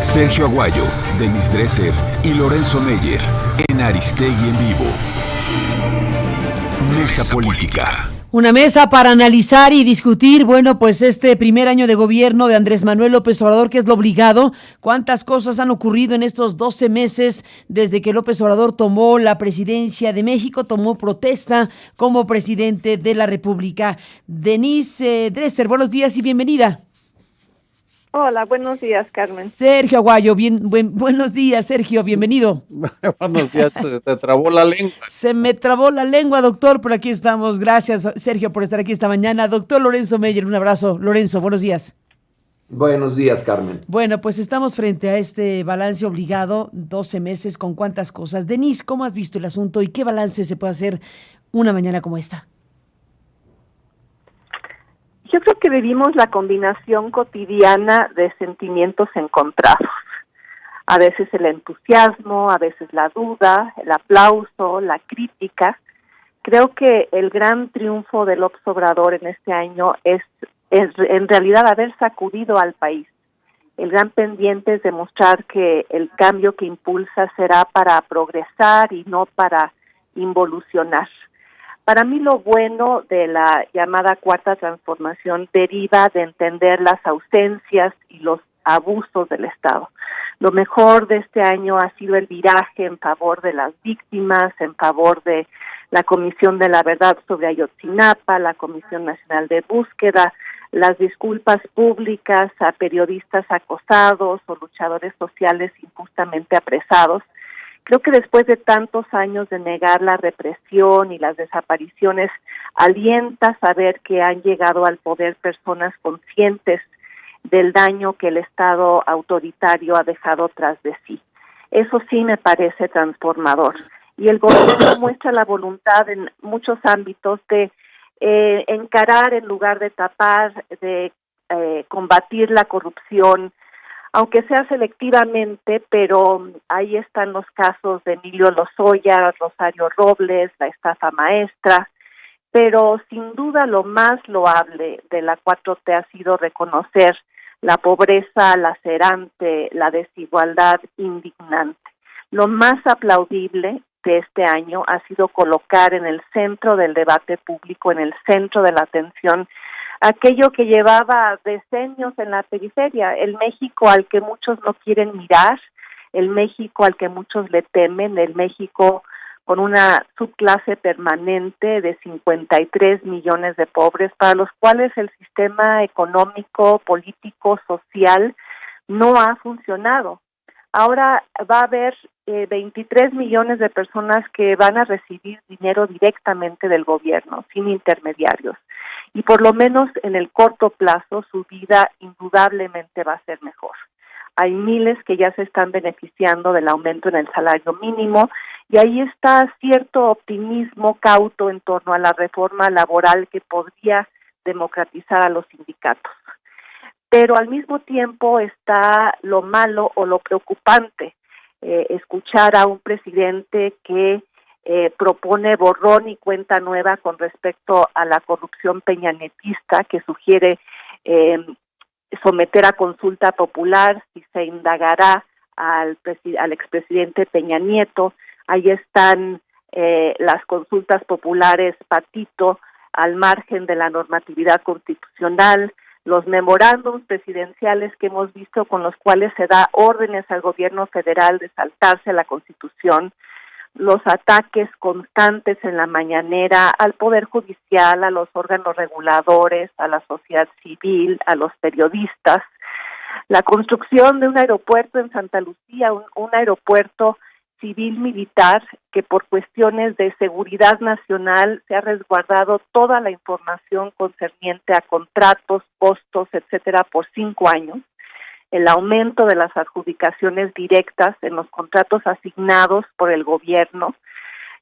Sergio Aguayo, Denis Dresser y Lorenzo Meyer en Aristegui en Vivo. Mesa Política. Una mesa para analizar y discutir, bueno, pues este primer año de gobierno de Andrés Manuel López Obrador, que es lo obligado. ¿Cuántas cosas han ocurrido en estos 12 meses desde que López Obrador tomó la presidencia de México, tomó protesta como presidente de la República? Denise Dresser, buenos días y bienvenida. Hola, buenos días, Carmen. Sergio Aguayo, buenos días, Sergio, bienvenido. Buenos días, se te trabó la lengua. Se me trabó la lengua, doctor, pero aquí estamos. Gracias, Sergio, por estar aquí esta mañana. Doctor Lorenzo Meyer, un abrazo. Lorenzo, buenos días. Buenos días, Carmen. Bueno, pues estamos frente a este balance obligado, 12 meses, con cuántas cosas. Denise, ¿cómo has visto el asunto y qué balance se puede hacer una mañana como esta? Yo creo que vivimos la combinación cotidiana de sentimientos encontrados. A veces el entusiasmo, a veces la duda, el aplauso, la crítica. Creo que el gran triunfo de López Obrador en este año es en realidad haber sacudido al país. El gran pendiente es demostrar que el cambio que impulsa será para progresar y no para involucionar. Para mí lo bueno de la llamada Cuarta Transformación deriva de entender las ausencias y los abusos del Estado. Lo mejor de este año ha sido el viraje en favor de las víctimas, en favor de la Comisión de la Verdad sobre Ayotzinapa, la Comisión Nacional de Búsqueda, las disculpas públicas a periodistas acosados o luchadores sociales injustamente apresados. Creo que después de tantos años de negar la represión y las desapariciones, alienta saber que han llegado al poder personas conscientes del daño que el Estado autoritario ha dejado tras de sí. Eso sí me parece transformador. Y el gobierno muestra la voluntad en muchos ámbitos de encarar en lugar de tapar, de combatir la corrupción, aunque sea selectivamente, pero ahí están los casos de Emilio Lozoya, Rosario Robles, la estafa maestra, pero sin duda lo más loable de la 4T ha sido reconocer la pobreza lacerante, la desigualdad indignante. Lo más aplaudible de este año ha sido colocar en el centro del debate público, en el centro de la atención, aquello que llevaba decenios en la periferia, el México al que muchos no quieren mirar, el México al que muchos le temen, el México con una subclase permanente de 53 millones de pobres, para los cuales el sistema económico, político, social no ha funcionado. Ahora va a haber 23 millones de personas que van a recibir dinero directamente del gobierno, sin intermediarios. Y por lo menos en el corto plazo su vida indudablemente va a ser mejor. Hay miles que ya se están beneficiando del aumento en el salario mínimo y ahí está cierto optimismo cauto en torno a la reforma laboral que podría democratizar a los sindicatos. Pero al mismo tiempo está lo malo o lo preocupante, escuchar a un presidente que propone borrón y cuenta nueva con respecto a la corrupción peñanetista, que sugiere someter a consulta popular si se indagará al expresidente Peña Nieto. Ahí están las consultas populares patito al margen de la normatividad constitucional, los memorándums presidenciales que hemos visto con los cuales se da órdenes al gobierno federal de saltarse la Constitución, los ataques constantes en la mañanera al Poder Judicial, a los órganos reguladores, a la sociedad civil, a los periodistas, la construcción de un aeropuerto en Santa Lucía, un aeropuerto civil-militar que por cuestiones de seguridad nacional se ha resguardado toda la información concerniente a contratos, costos, etcétera, por 5 años. El aumento de las adjudicaciones directas en los contratos asignados por el gobierno,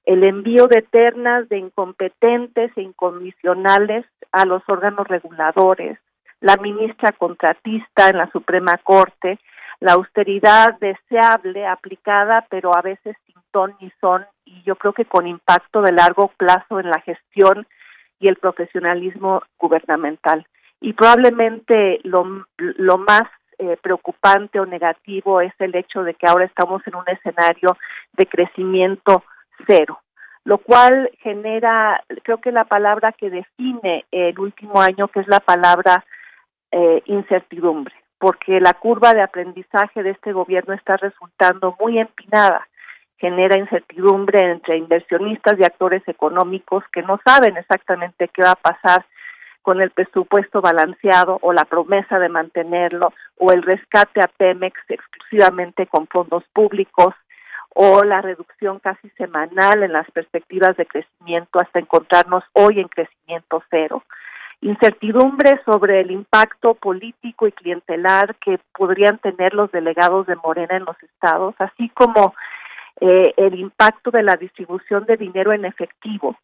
el envío de ternas de incompetentes e incondicionales a los órganos reguladores, la ministra contratista en la Suprema Corte, la austeridad deseable aplicada, pero a veces sin ton ni son, y yo creo que con impacto de largo plazo en la gestión y el profesionalismo gubernamental. Y probablemente lo más preocupante o negativo es el hecho de que ahora estamos en un escenario de crecimiento cero, lo cual genera, creo que la palabra que define el último año, que es la palabra incertidumbre, porque la curva de aprendizaje de este gobierno está resultando muy empinada. Genera incertidumbre entre inversionistas y actores económicos que no saben exactamente qué va a pasar con el presupuesto balanceado o la promesa de mantenerlo, o el rescate a Pemex exclusivamente con fondos públicos, o la reducción casi semanal en las perspectivas de crecimiento hasta encontrarnos hoy en crecimiento cero. Incertidumbre sobre el impacto político y clientelar que podrían tener los delegados de Morena en los estados, así como el impacto de la distribución de dinero en efectivo,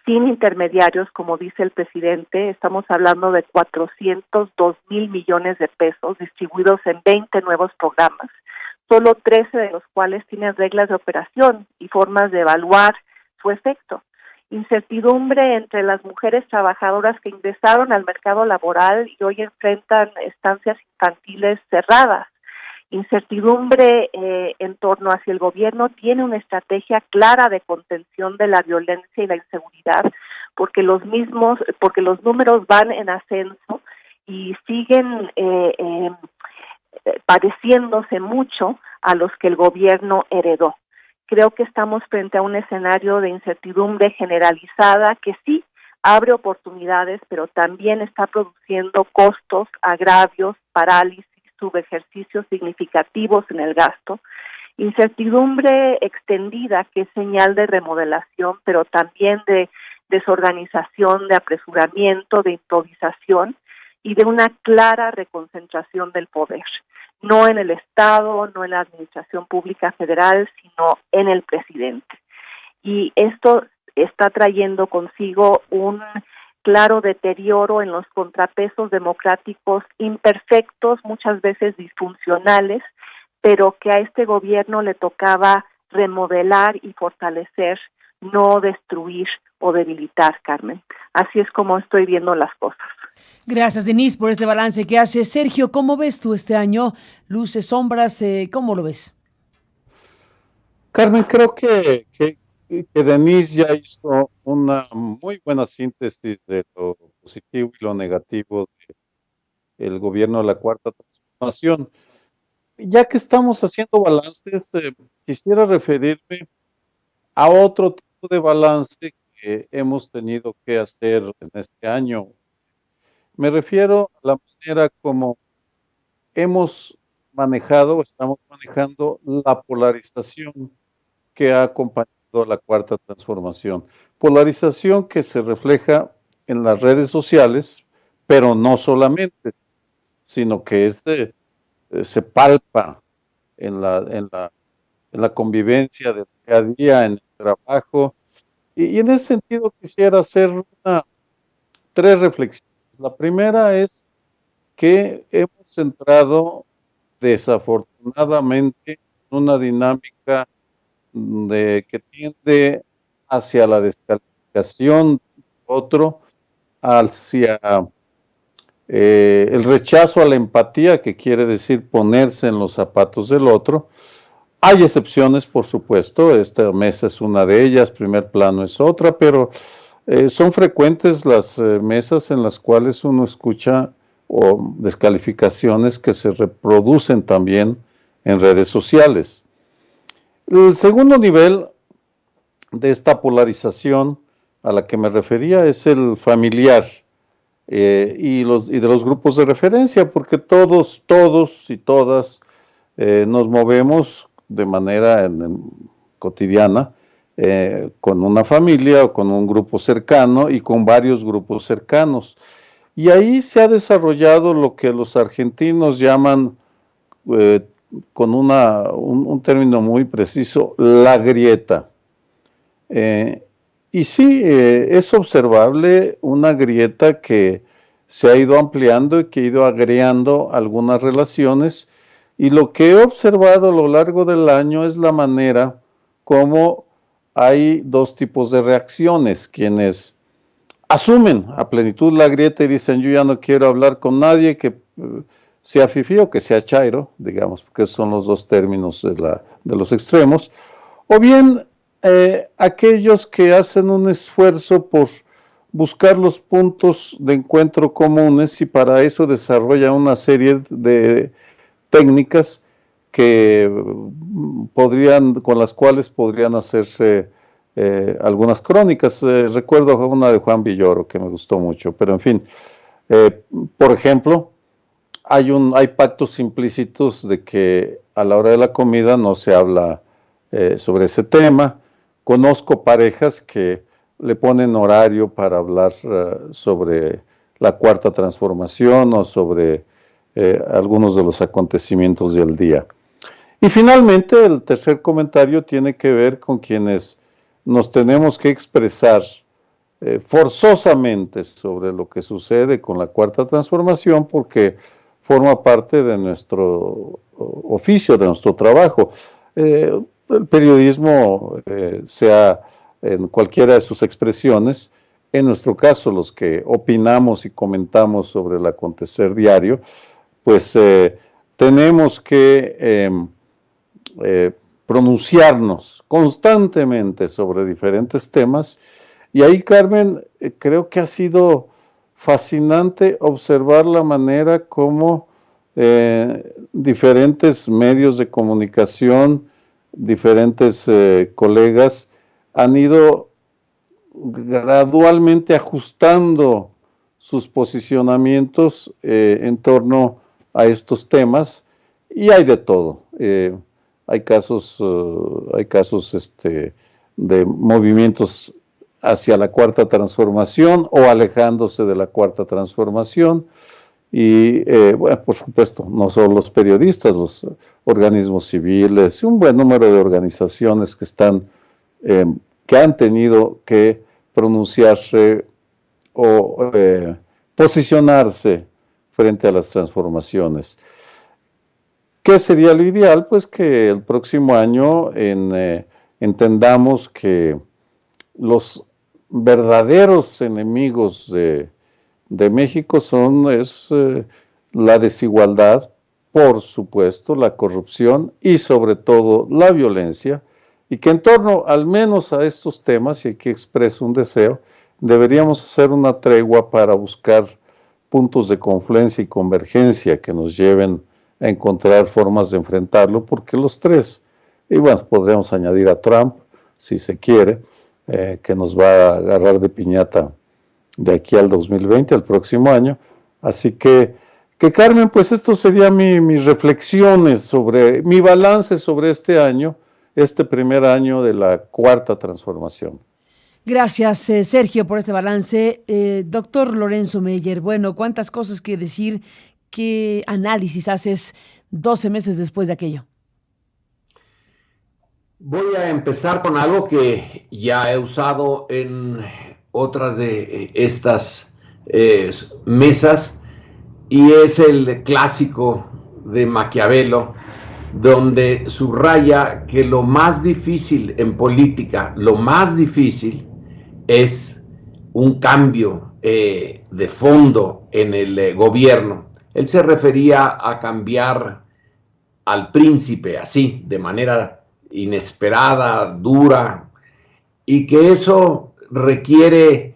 sin intermediarios, como dice el presidente. Estamos hablando de 402,000 millones de pesos distribuidos en 20 nuevos programas, solo 13 de los cuales tienen reglas de operación y formas de evaluar su efecto. Incertidumbre entre las mujeres trabajadoras que ingresaron al mercado laboral y hoy enfrentan estancias infantiles cerradas. Incertidumbre en torno a si el gobierno tiene una estrategia clara de contención de la violencia y la inseguridad, porque los números van en ascenso y siguen pareciéndose mucho a los que el gobierno heredó. Creo que estamos frente a un escenario de incertidumbre generalizada que sí abre oportunidades, pero también está produciendo costos, agravios, parálisis, subejercicios significativos en el gasto, incertidumbre extendida que es señal de remodelación, pero también de desorganización, de apresuramiento, de improvisación y de una clara reconcentración del poder, no en el Estado, no en la administración pública federal, sino en el presidente. Y esto está trayendo consigo un claro deterioro en los contrapesos democráticos imperfectos, muchas veces disfuncionales, pero que a este gobierno le tocaba remodelar y fortalecer, no destruir o debilitar, Carmen. Así es como estoy viendo las cosas. Gracias, Denise, por este balance que hace. Sergio, ¿cómo ves tú este año? Luces, sombras, ¿cómo lo ves? Carmen, creo que Denise ya hizo una muy buena síntesis de lo positivo y lo negativo del gobierno de la Cuarta Transformación. Ya que estamos haciendo balances, quisiera referirme a otro tipo de balance que hemos tenido que hacer en este año. Me refiero a la manera como estamos manejando la polarización que ha acompañado a la Cuarta Transformación. Polarización que se refleja en las redes sociales, pero no solamente, sino que se palpa en la convivencia del día a día, en el trabajo. Y en ese sentido quisiera hacer tres reflexiones. La primera es que hemos entrado desafortunadamente en una dinámica que tiende hacia la descalificación de otro, hacia el rechazo a la empatía, que quiere decir ponerse en los zapatos del otro. Hay excepciones, por supuesto, esta mesa es una de ellas, Primer Plano es otra, pero son frecuentes las mesas en las cuales uno escucha descalificaciones que se reproducen también en redes sociales. El segundo nivel de esta polarización a la que me refería es el familiar y de los grupos de referencia, porque todos y todas nos movemos de manera cotidiana con una familia o con un grupo cercano y con varios grupos cercanos. Y ahí se ha desarrollado lo que los argentinos llaman, con un término muy preciso, la grieta. Y sí, es observable una grieta que se ha ido ampliando y que ha ido agregando algunas relaciones. Y lo que he observado a lo largo del año es la manera como hay dos tipos de reacciones, quienes asumen a plenitud la grieta y dicen: yo ya no quiero hablar con nadie, que sea fifí o que sea chairo, digamos, porque son los dos términos de los extremos, o bien aquellos que hacen un esfuerzo por buscar los puntos de encuentro comunes y para eso desarrollan una serie de técnicas con las cuales podrían hacerse algunas crónicas. Recuerdo una de Juan Villoro que me gustó mucho, pero en fin, por ejemplo, hay pactos implícitos de que a la hora de la comida no se habla sobre ese tema. Conozco parejas que le ponen horario para hablar sobre la Cuarta Transformación o sobre algunos de los acontecimientos del día. Y finalmente, el tercer comentario tiene que ver con quienes nos tenemos que expresar forzosamente sobre lo que sucede con la Cuarta Transformación porque forma parte de nuestro oficio, de nuestro trabajo. El periodismo, sea en cualquiera de sus expresiones, en nuestro caso los que opinamos y comentamos sobre el acontecer diario, pues tenemos que pronunciarnos constantemente sobre diferentes temas. Y ahí, Carmen, creo que ha sido fascinante observar la manera como diferentes medios de comunicación, diferentes colegas han ido gradualmente ajustando sus posicionamientos en torno a estos temas, y hay de todo. Hay casos de movimientos hacia la Cuarta Transformación o alejándose de la Cuarta Transformación, y bueno, por supuesto, no solo los periodistas, los organismos civiles, un buen número de organizaciones que han tenido que pronunciarse o posicionarse frente a las transformaciones. ¿Qué sería lo ideal? Pues que el próximo año entendamos que los verdaderos enemigos de México es la desigualdad, por supuesto, la corrupción y sobre todo la violencia, y que en torno al menos a estos temas, y aquí expreso un deseo, deberíamos hacer una tregua para buscar puntos de confluencia y convergencia que nos lleven a encontrar formas de enfrentarlo, porque los tres, y bueno, podríamos añadir a Trump, si se quiere, que nos va a agarrar de piñata de aquí al 2020, al próximo año. Así que Carmen, pues esto sería mis reflexiones sobre, mi balance sobre este año, este primer año de la Cuarta Transformación. Gracias, Sergio, por este balance. Doctor Lorenzo Meyer, bueno, cuántas cosas que decir, qué análisis haces 12 meses después de aquello. Voy a empezar con algo que ya he usado en otras de estas mesas, y es el clásico de Maquiavelo, donde subraya que lo más difícil en política, lo más difícil es un cambio de fondo en el gobierno. Él se refería a cambiar al príncipe así, de manera inesperada, dura, y que eso requiere,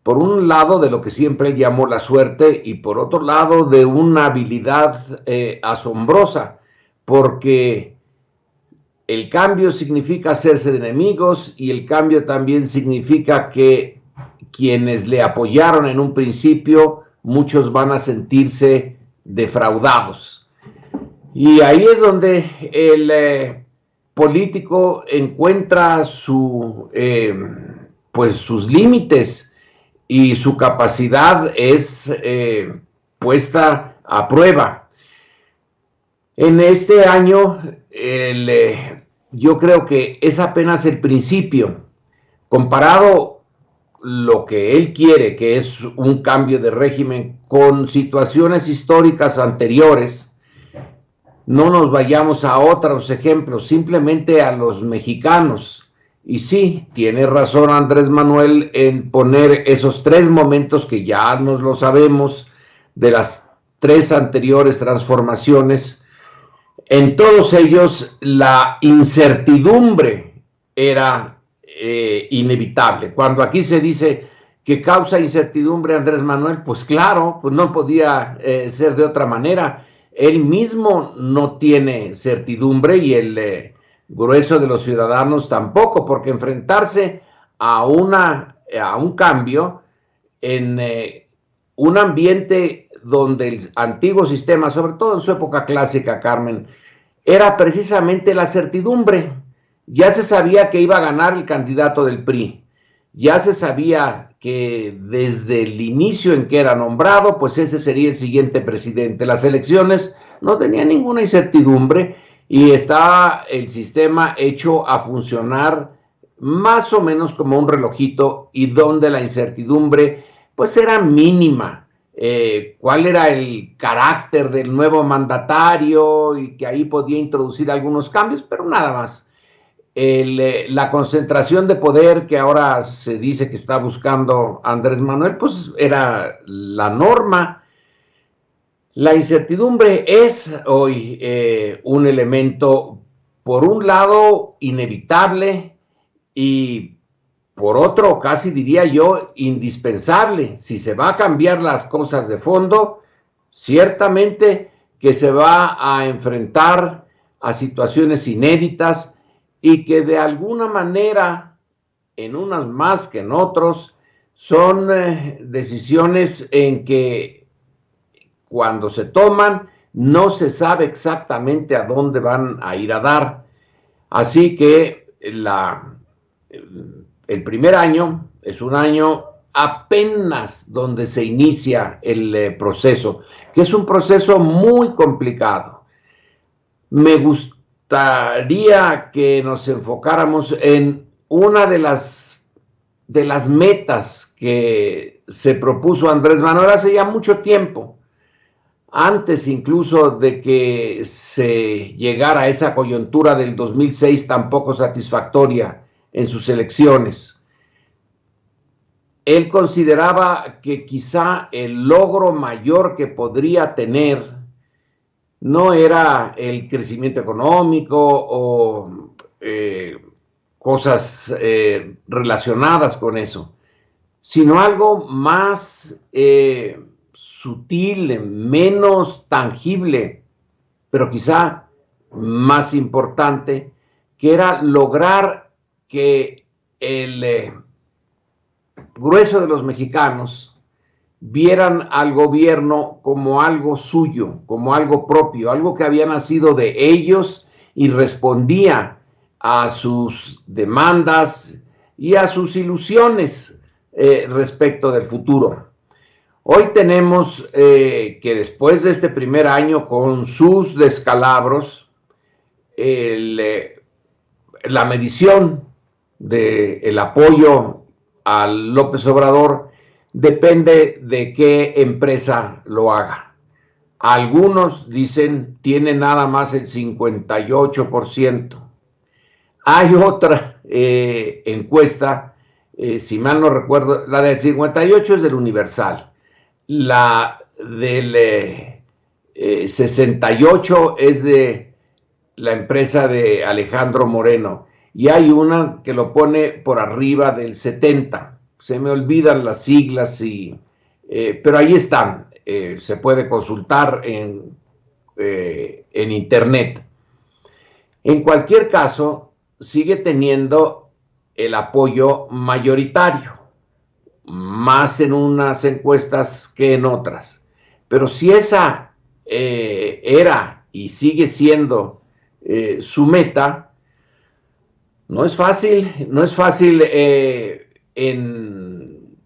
por un lado, de lo que siempre él llamó la suerte, y por otro lado, de una habilidad asombrosa, porque el cambio significa hacerse de enemigos, y el cambio también significa que quienes le apoyaron en un principio, muchos van a sentirse defraudados. Y ahí es donde el político encuentra sus límites, y su capacidad es puesta a prueba. En este año, yo creo que es apenas el principio. Comparado lo que él quiere, que es un cambio de régimen, con situaciones históricas anteriores, no nos vayamos a otros ejemplos, simplemente a los mexicanos. Y sí, tiene razón Andrés Manuel en poner esos tres momentos que ya nos lo sabemos, de las 3 anteriores transformaciones, en todos ellos la incertidumbre era inevitable. Cuando aquí se dice que causa incertidumbre Andrés Manuel, pues claro, pues no podía ser de otra manera. Él mismo no tiene certidumbre y el grueso de los ciudadanos tampoco, porque enfrentarse a un cambio en un ambiente donde el antiguo sistema, sobre todo en su época clásica, Carmen, era precisamente la certidumbre. Ya se sabía que iba a ganar el candidato del PRI, ya se sabía que desde el inicio en que era nombrado, pues ese sería el siguiente presidente. Las elecciones no tenían ninguna incertidumbre y está el sistema hecho a funcionar más o menos como un relojito, y donde la incertidumbre pues era mínima. Cuál era el carácter del nuevo mandatario y que ahí podía introducir algunos cambios, pero nada más. La concentración de poder que ahora se dice que está buscando Andrés Manuel, pues era la norma. La incertidumbre es hoy un elemento, por un lado, inevitable y por otro, casi diría yo, indispensable. Si se va a cambiar las cosas de fondo, ciertamente que se va a enfrentar a situaciones inéditas y que de alguna manera, en unas más que en otros, son decisiones en que cuando se toman no se sabe exactamente a dónde van a ir a dar. Así que el primer año es un año apenas donde se inicia el proceso, que es un proceso muy complicado. Me gustaría que nos enfocáramos en una de las metas que se propuso Andrés Manuel hace ya mucho tiempo, antes incluso de que se llegara a esa coyuntura del 2006 tan poco satisfactoria en sus elecciones. Él consideraba que quizá el logro mayor que podría tener no era el crecimiento económico o cosas relacionadas con eso, sino algo más sutil, menos tangible, pero quizá más importante, que era lograr que el grueso de los mexicanos vieran al gobierno como algo suyo, como algo propio, algo que había nacido de ellos y respondía a sus demandas y a sus ilusiones respecto del futuro. Hoy tenemos que después de este primer año con sus descalabros, la medición del apoyo a López Obrador depende de qué empresa lo haga. Algunos dicen tiene nada más el 58%. Hay otra encuesta, si mal no recuerdo, la del 58 es del Universal, la del 68 es de la empresa de Alejandro Moreno, y hay una que lo pone por arriba del 70. Se me olvidan las siglas, pero ahí están. Se puede consultar en internet. En cualquier caso, sigue teniendo el apoyo mayoritario, más en unas encuestas que en otras. Pero si esa era y sigue siendo su meta, no es fácil en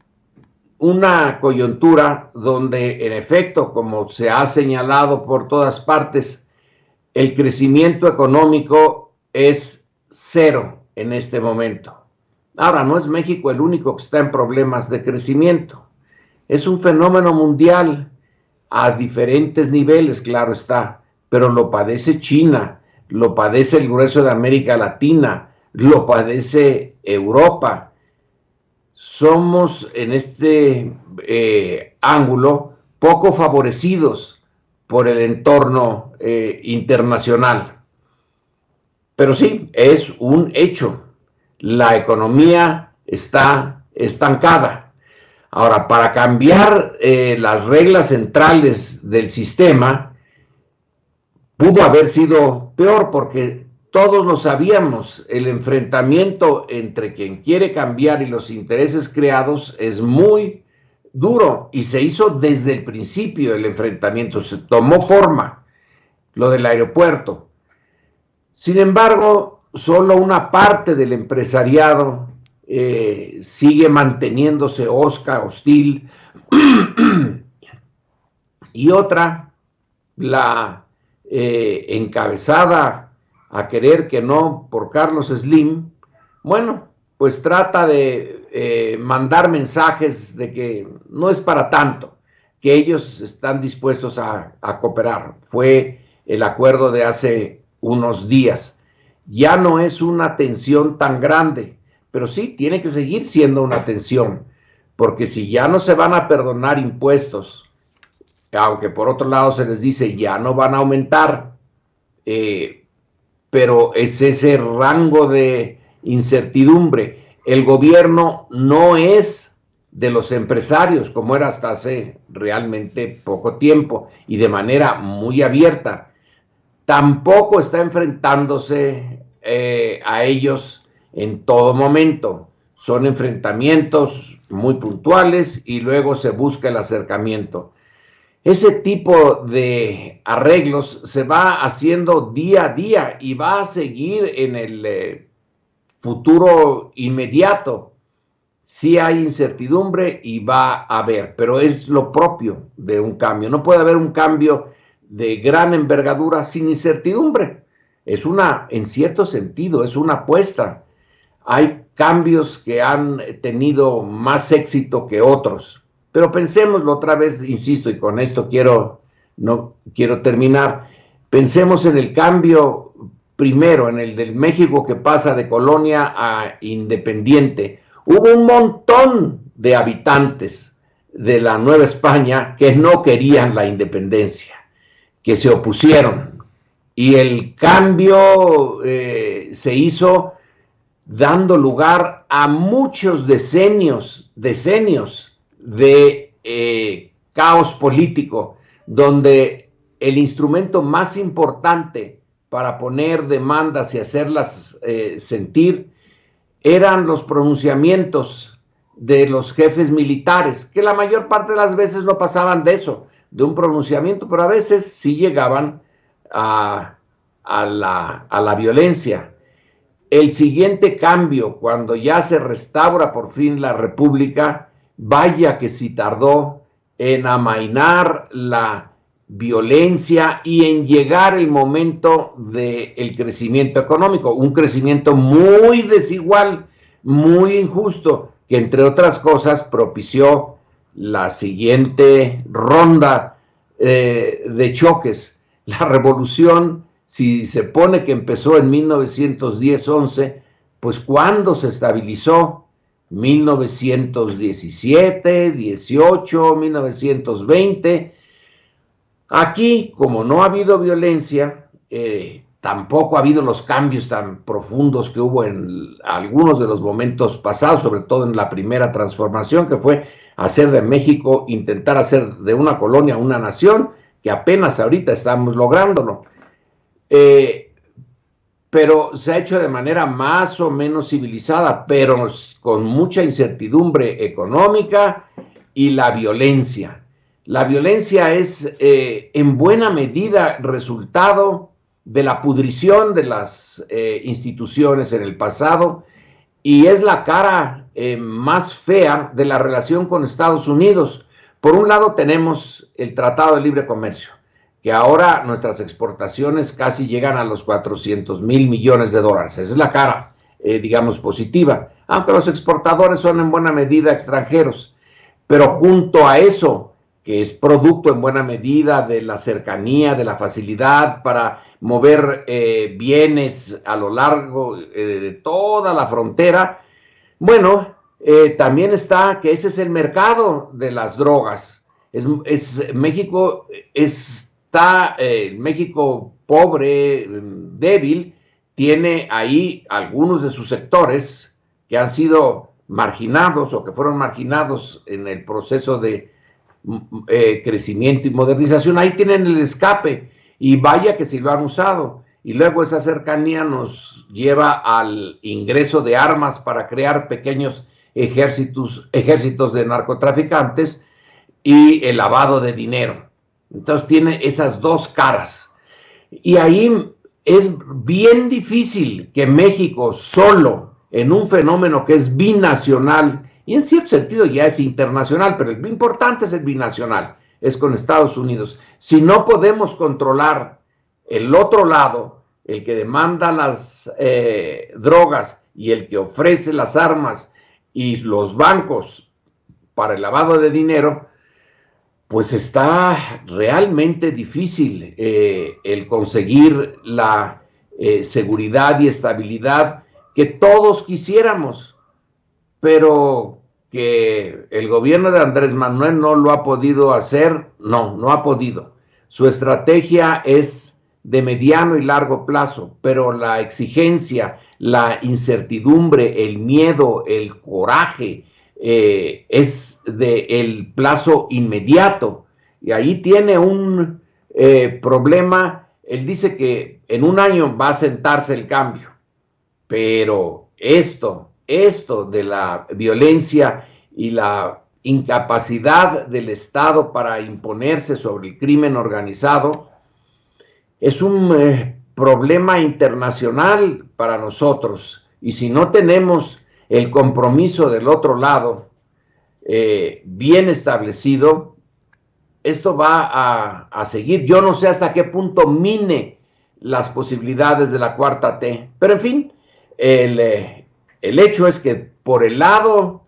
una coyuntura donde, en efecto, como se ha señalado por todas partes, el crecimiento económico es cero en este momento. Ahora, no es México el único que está en problemas de crecimiento. Es un fenómeno mundial a diferentes niveles, claro está, pero lo padece China, lo padece el grueso de América Latina, lo padece Europa. Somos en este ángulo poco favorecidos por el entorno internacional. Pero sí, es un hecho. La economía está estancada. Ahora, para cambiar las reglas centrales del sistema, pudo haber sido peor, porque todos lo sabíamos, el enfrentamiento entre quien quiere cambiar y los intereses creados es muy duro, y se hizo desde el principio el enfrentamiento, se tomó forma, lo del aeropuerto. Sin embargo, solo una parte del empresariado sigue manteniéndose hostil, y otra, la encabezada a querer que no por Carlos Slim, bueno, pues trata de mandar mensajes de que no es para tanto, que ellos están dispuestos a cooperar. Fue el acuerdo de hace unos días. Ya no es una tensión tan grande, pero sí tiene que seguir siendo una tensión, porque si ya no se van a perdonar impuestos, aunque por otro lado se les dice ya no van a aumentar, pero es ese rango de incertidumbre. El gobierno no es de los empresarios, como era hasta hace realmente poco tiempo, y de manera muy abierta. Tampoco está enfrentándose a ellos en todo momento. Son enfrentamientos muy puntuales y luego se busca el acercamiento. Ese tipo de arreglos se va haciendo día a día y va a seguir en el futuro inmediato. Sí hay incertidumbre y va a haber, pero es lo propio de un cambio. No puede haber un cambio de gran envergadura sin incertidumbre. Es una, en cierto sentido, es una apuesta. Hay cambios que han tenido más éxito que otros. Pero pensémoslo otra vez, insisto, y con esto no quiero terminar. Pensemos en el cambio primero, en el del México que pasa de colonia a independiente. Hubo un montón de habitantes de la Nueva España que no querían la independencia, que se opusieron. Y el cambio se hizo dando lugar a muchos decenios de caos político, donde el instrumento más importante para poner demandas y hacerlas sentir eran los pronunciamientos de los jefes militares, que la mayor parte de las veces no pasaban de eso, de un pronunciamiento, pero a veces sí llegaban a la violencia. El siguiente cambio, cuando ya se restaura por fin la República, vaya que sí tardó en amainar la violencia y en llegar el momento del crecimiento económico, un crecimiento muy desigual, muy injusto, que entre otras cosas propició la siguiente ronda de choques. La revolución, si se pone que empezó en 1910-11, pues ¿cuándo se estabilizó? 1917, 18, 1920. Aquí, como no ha habido violencia, tampoco ha habido los cambios tan profundos que hubo en algunos de los momentos pasados, sobre todo en la primera transformación, que fue hacer de México, intentar hacer de una colonia una nación, que apenas ahorita estamos lográndolo. Pero se ha hecho de manera más o menos civilizada, pero con mucha incertidumbre económica y la violencia. La violencia es en buena medida resultado de la pudrición de las instituciones en el pasado, y es la cara más fea de la relación con Estados Unidos. Por un lado tenemos el Tratado de Libre Comercio, que ahora nuestras exportaciones casi llegan a los 400,000 millones de dólares. Esa es la cara, digamos, positiva, aunque los exportadores son en buena medida extranjeros. Pero junto a eso, que es producto en buena medida de la cercanía, de la facilidad para mover bienes a lo largo de toda la frontera, bueno, también está que ese es el mercado de las drogas. México es está el México pobre, débil, tiene ahí algunos de sus sectores que han sido marginados o que fueron marginados en el proceso de crecimiento y modernización. Ahí tienen el escape, y vaya que si lo han usado. Y luego esa cercanía nos lleva al ingreso de armas para crear pequeños ejércitos de narcotraficantes y el lavado de dinero. Entonces tiene esas dos caras. Y ahí es bien difícil que México solo, en un fenómeno que es binacional, y en cierto sentido ya es internacional, pero lo importante es el binacional, es con Estados Unidos. Si no podemos controlar el otro lado, el que demanda las drogas y el que ofrece las armas y los bancos para el lavado de dinero, pues está realmente difícil el conseguir la seguridad y estabilidad que todos quisiéramos, pero que el gobierno de Andrés Manuel no lo ha podido hacer. No ha podido. Su estrategia es de mediano y largo plazo, pero la exigencia, la incertidumbre, el miedo, el coraje, es del plazo inmediato. Y ahí tiene un problema. Él dice que en un año va a sentarse el cambio, pero esto de la violencia y la incapacidad del Estado para imponerse sobre el crimen organizado es un problema internacional para nosotros. Y si no tenemos el compromiso del otro lado bien establecido, esto va a seguir. Yo no sé hasta qué punto mine las posibilidades de la cuarta T, pero en fin, el hecho es que por el lado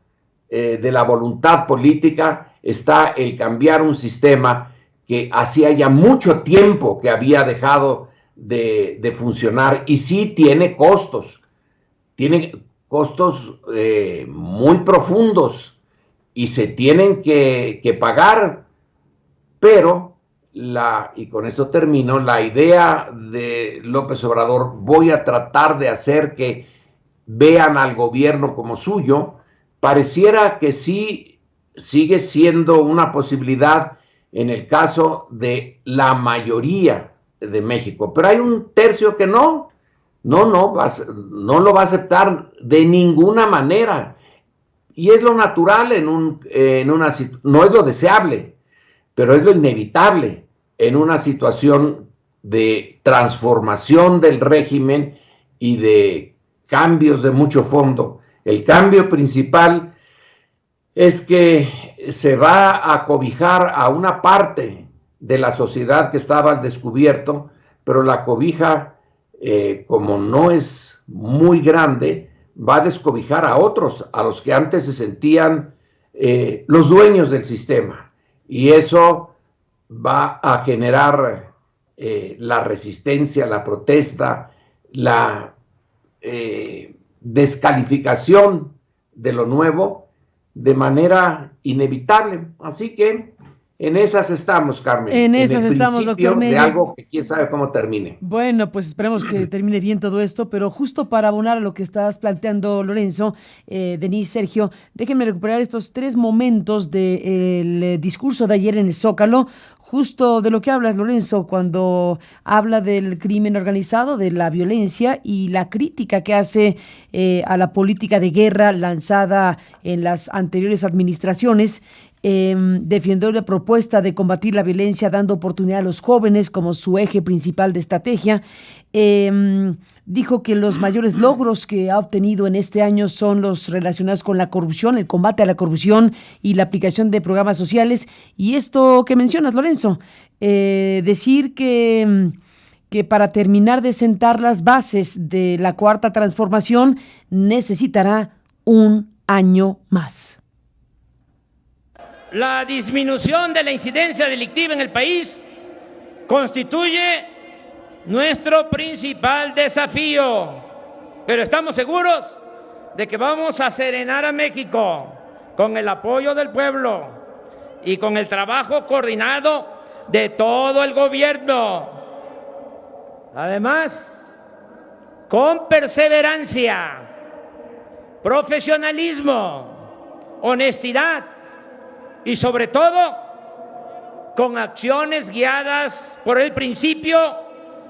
de la voluntad política está el cambiar un sistema que hacía ya mucho tiempo que había dejado de funcionar, y sí tiene costos muy profundos y se tienen que pagar, pero y con esto termino, la idea de López Obrador, voy a tratar de hacer que vean al gobierno como suyo, pareciera que sí sigue siendo una posibilidad en el caso de la mayoría de México, pero hay un tercio que no lo va a aceptar de ninguna manera, y es lo natural no es lo deseable, pero es lo inevitable en una situación de transformación del régimen y de cambios de mucho fondo. El cambio principal es que se va a cobijar a una parte de la sociedad que estaba al descubierto, pero la cobija, como no es muy grande, va a descobijar a otros, a los que antes se sentían los dueños del sistema, y eso va a generar la resistencia, la protesta, la descalificación de lo nuevo de manera inevitable. Así que en esas estamos, Carmen. En esas estamos, doctor Meyer. De algo que quién sabe cómo termine. Bueno, pues esperemos que termine bien todo esto, pero justo para abonar a lo que estás planteando, Lorenzo, Denise, Sergio, déjenme recuperar estos 3 momentos del discurso de ayer en el Zócalo, justo de lo que hablas, Lorenzo, cuando habla del crimen organizado, de la violencia y la crítica que hace a la política de guerra lanzada en las anteriores administraciones. Defendió la propuesta de combatir la violencia dando oportunidad a los jóvenes como su eje principal de estrategia. Dijo que los mayores logros que ha obtenido en este año son los relacionados con la corrupción, el combate a la corrupción y la aplicación de programas sociales. Y esto que mencionas, Lorenzo, decir que para terminar de sentar las bases de la cuarta transformación necesitará un año más. La disminución de la incidencia delictiva en el país constituye nuestro principal desafío, pero estamos seguros de que vamos a serenar a México con el apoyo del pueblo y con el trabajo coordinado de todo el gobierno. Además, con perseverancia, profesionalismo, honestidad y sobre todo con acciones guiadas por el principio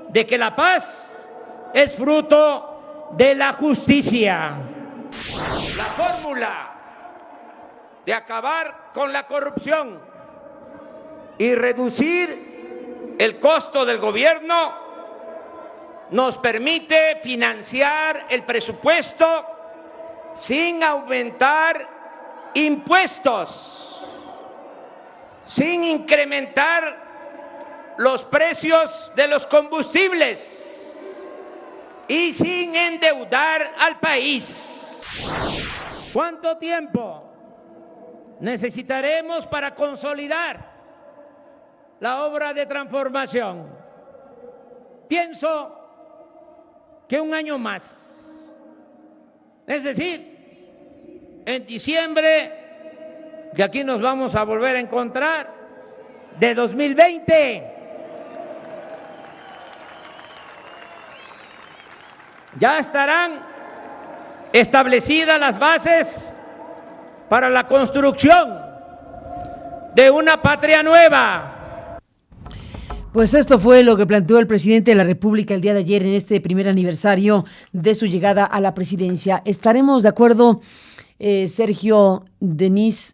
de que la paz es fruto de la justicia. La fórmula de acabar con la corrupción y reducir el costo del gobierno nos permite financiar el presupuesto sin aumentar impuestos, sin incrementar los precios de los combustibles y sin endeudar al país. ¿Cuánto tiempo necesitaremos para consolidar la obra de transformación? Pienso que un año más. Es decir, en diciembre, que aquí nos vamos a volver a encontrar, de 2020. Ya estarán establecidas las bases para la construcción de una patria nueva. Pues esto fue lo que planteó el presidente de la República el día de ayer en este primer aniversario de su llegada a la presidencia. Estaremos de acuerdo, Sergio, Denise,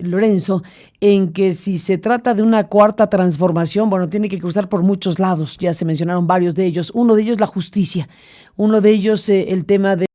Lorenzo, en que si se trata de una cuarta transformación, bueno, tiene que cruzar por muchos lados. Ya se mencionaron varios de ellos. Uno de ellos la justicia. Uno de ellos el tema de